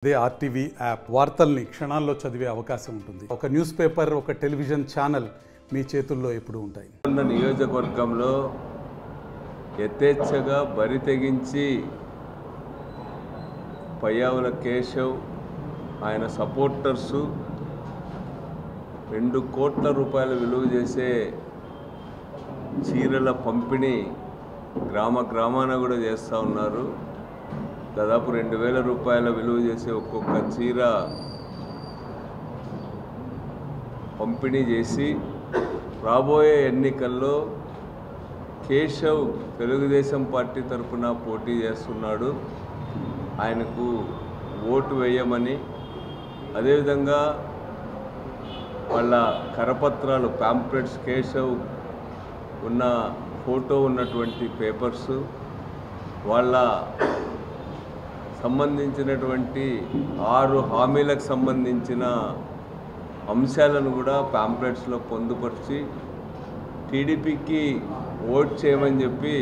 అదే RTV app వార్తల్ని క్షణాల్లో చదివే అవకాశం ఉంటుంది. ఒక న్యూస్ పేపర్, ఒక టెలివిజన్ ఛానల్ మీ చేతుల్లో ఎప్పుడూ ఉంటాయి. నియోజకవర్గంలో యథేచ్ఛగా బరి తెగించి పయ్యావుల కేశవ్ ఆయన సపోర్టర్సు 2 కోట్ల రూపాయలు విలువ చేసే చీరల పంపిణీ గ్రామాన కూడా చేస్తూ ఉన్నారు. దాదాపు 2000 రూపాయల విలువ చేసే ఒక్కొక్క చీర పంపిణీ చేసి రాబోయే ఎన్నికల్లో కేశవ్ తెలుగుదేశం పార్టీ తరఫున పోటీ చేస్తున్నాడు, ఆయనకు ఓటు వేయమని, అదేవిధంగా వాళ్ళ కరపత్రాలు ప్యాంప్లెట్స్ కేశవ్ ఉన్న ఫోటో ఉన్నటువంటి పేపర్సు, వాళ్ళ సంబంధించినటువంటి 6 హామీలకు సంబంధించిన అంశాలను కూడా ప్యాంప్లెట్స్లో పొందుపరిచి టీడీపీకి ఓట్ చేయమని చెప్పి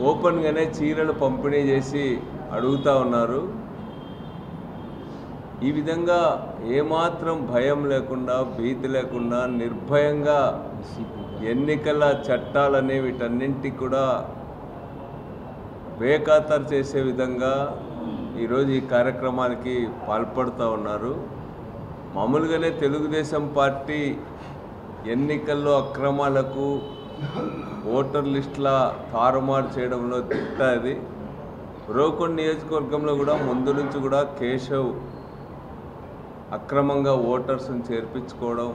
ఓపెన్గానే చీరలు పంపిణీ చేసి అడుగుతూ ఉన్నారు. ఈ విధంగా ఏమాత్రం భయం లేకుండా, భీతి లేకుండా, నిర్భయంగా ఎన్నికల చట్టాలనే వీటన్నింటికి కూడా బేఖాతరు చేసే విధంగా ఈరోజు ఈ కార్యక్రమానికి పాల్పడుతూ ఉన్నారు. మామూలుగానే తెలుగుదేశం పార్టీ ఎన్నికల్లో అక్రమాలకు, ఓటర్ లిస్టుల తారుమారు చేయడంలో తిట్టది. రోకొండ నియోజకవర్గంలో కూడా ముందు నుంచి కూడా కేశవ్ అక్రమంగా ఓటర్స్ని చేర్పించుకోవడం,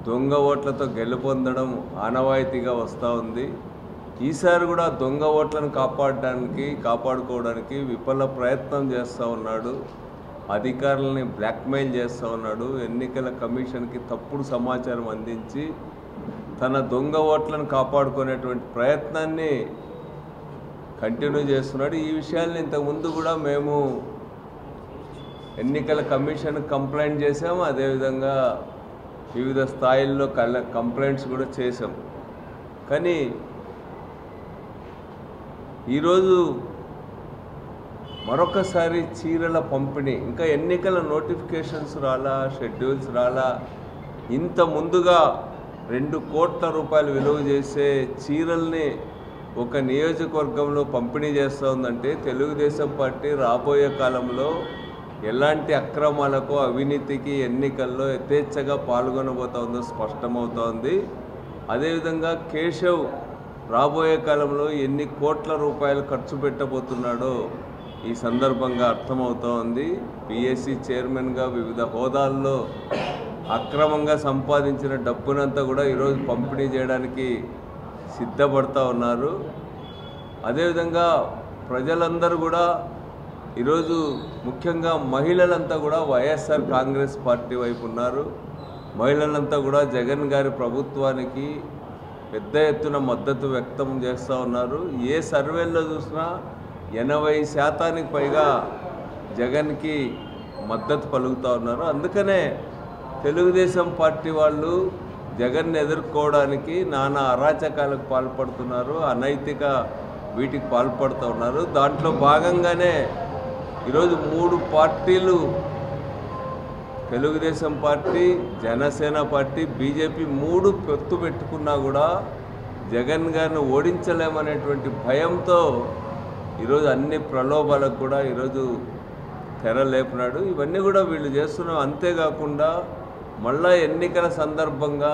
దొంగ ఓట్లతో గెలుపొందడం ఆనవాయితీగా వస్తూ ఉంది. ఈసారి కూడా దొంగ ఓట్లను కాపాడుకోవడానికి విఫల ప్రయత్నం చేస్తూ ఉన్నాడు. అధికారులని బ్లాక్మెయిల్ చేస్తూ ఉన్నాడు. ఎన్నికల కమిషన్కి తప్పుడు సమాచారం అందించి తన దొంగ ఓట్లను కాపాడుకునేటువంటి ప్రయత్నాన్ని కంటిన్యూ చేస్తున్నాడు. ఈ విషయాల్ని ఇంతకుముందు కూడా మేము ఎన్నికల కమిషన్ కంప్లైంట్ చేసాము, అదేవిధంగా వివిధ స్థాయిల్లో కంప్లైంట్స్ కూడా చేసాం. కానీ ఈరోజు మరొకసారి చీరల పంపిణీ, ఇంకా ఎన్నికల నోటిఫికేషన్స్ రాలా, షెడ్యూల్స్ రాలా, ఇంత ముందుగా 2 కోట్ల రూపాయలు విలువ చేసే చీరల్ని ఒక నియోజకవర్గంలో పంపిణీ చేస్తూ ఉందంటే తెలుగుదేశం పార్టీ రాబోయే కాలంలో ఎలాంటి అక్రమాలకు, అవినీతికి ఎన్నికల్లో యథేచ్ఛగా పాల్గొనబోతోందో స్పష్టమవుతోంది. అదేవిధంగా కేశవ్ రాబోయే కాలంలో ఎన్ని కోట్ల రూపాయలు ఖర్చు పెట్టబోతున్నాడో ఈ సందర్భంగా అర్థమవుతోంది. పిఎస్సి చైర్మన్గా వివిధ హోదాల్లో అక్రమంగా సంపాదించిన డబ్బునంతా కూడా ఈరోజు పంపిణీ చేయడానికి సిద్ధపడుతూ ఉన్నారు. అదేవిధంగా ప్రజలందరూ కూడా ఈరోజు ముఖ్యంగా మహిళలంతా కూడా వైఎస్ఆర్ కాంగ్రెస్ పార్టీ వైపు ఉన్నారు. మహిళలంతా కూడా జగన్ గారి ప్రభుత్వానికి పెద్ద ఎత్తున మద్దతు వ్యక్తం చేస్తూ ఉన్నారు. ఏ సర్వేల్లో చూసినా 80% పైగా జగన్కి మద్దతు పలుకుతూ ఉన్నారు. అందుకనే తెలుగుదేశం పార్టీ వాళ్ళు జగన్ని ఎదుర్కోవడానికి నానా అరాచకాలకు పాల్పడుతున్నారు, అనైతిక వీటికి పాల్పడుతూ ఉన్నారు. దాంట్లో భాగంగానే ఈరోజు 3 పార్టీలు, Telugu Desam party, Janasena party, BJP 3 పొత్తు పెట్టుకున్నా కూడా జగన్ గారిని ఓడించలేమనేటువంటి భయంతో ఈరోజు అన్ని ప్రలోభాలకు కూడా ఈరోజు తెరలేపినాడు. ఇవన్నీ కూడా వీళ్ళు చేస్తున్నాం. అంతేకాకుండా మళ్ళా ఎన్నికల సందర్భంగా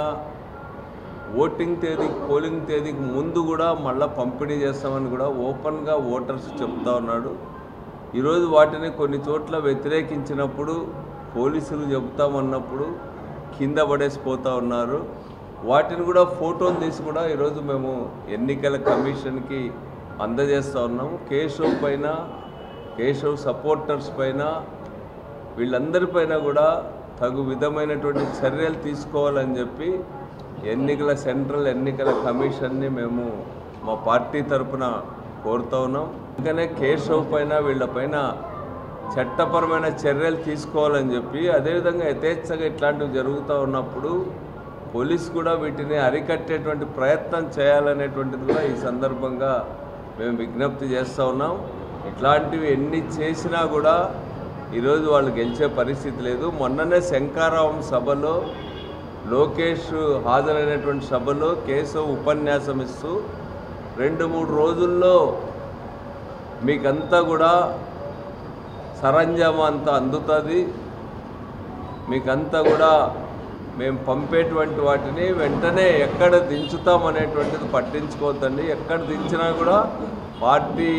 పోలింగ్ తేదీకి ముందు కూడా మళ్ళీ పంపిణీ చేస్తామని కూడా ఓపెన్గా ఓటర్స్ చెప్తా ఉన్నాడు. ఈరోజు వాటిని కొన్ని చోట్ల వ్యతిరేకించినప్పుడు, పోలీసులు చెబుతామన్నప్పుడు కింద పడేసిపోతూ ఉన్నారు. వాటిని కూడా ఫోటోలు తీసి కూడా ఈరోజు మేము ఎన్నికల కమిషన్కి అందజేస్తూ ఉన్నాము. కేశవ్ పైన, కేశవ్ సపోర్టర్స్ పైన, వీళ్ళందరిపైన కూడా తగు విధమైనటువంటి చర్యలు తీసుకోవాలని చెప్పి సెంట్రల్ ఎన్నికల కమిషన్ని మేము మా పార్టీ తరఫున కోరుతూ ఉన్నాం. అందుకనే కేశవ్ పైన, వీళ్ళపైన చట్టపరమైన చర్యలు తీసుకోవాలని చెప్పి, అదేవిధంగా యథేచ్ఛగా ఇట్లాంటివి జరుగుతూ ఉన్నప్పుడు పోలీసు కూడా వీటిని అరికట్టేటువంటి ప్రయత్నం చేయాలనేటువంటిది కూడా ఈ సందర్భంగా మేము విజ్ఞప్తి చేస్తూ ఉన్నాం. ఇట్లాంటివి ఎన్ని చేసినా కూడా ఈరోజు వాళ్ళు గెలిచే పరిస్థితి లేదు. మొన్ననే శంకారావం సభలో లోకేష్ హాజరైనటువంటి సభలో కేశవ్ ఉపన్యాసం ఇస్తూ 2-3 రోజుల్లో మీకంతా కూడా సరంజామా అంతా అందుతుంది, మీకంతా కూడా మేము పంపేటువంటి వాటిని వెంటనే ఎక్కడ దించుతామనేటువంటిది పట్టించుకోవద్దండి. ఎక్కడ దించినా కూడా పార్టీ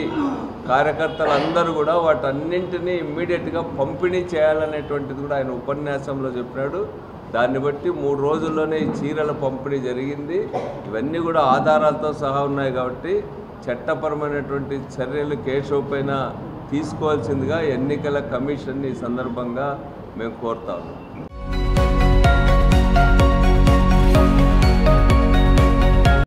కార్యకర్తలందరూ కూడా వాటన్నింటినీ ఇమ్మీడియట్గా పంపిణీ చేయాలనేటువంటిది కూడా ఆయన ఉపన్యాసంలో చెప్పినాడు. దాన్ని బట్టి 3 రోజుల్లోనే ఈ చీరల పంపిణీ జరిగింది. ఇవన్నీ కూడా ఆధారాలతో సహా ఉన్నాయి కాబట్టి చట్టపరమైనటువంటి చర్యలు కేశవ్ పైన తీసుకోవాల్సిందిగా ఎన్నికల కమిషన్ని ఈ సందర్భంగా మేము కోరుతాము.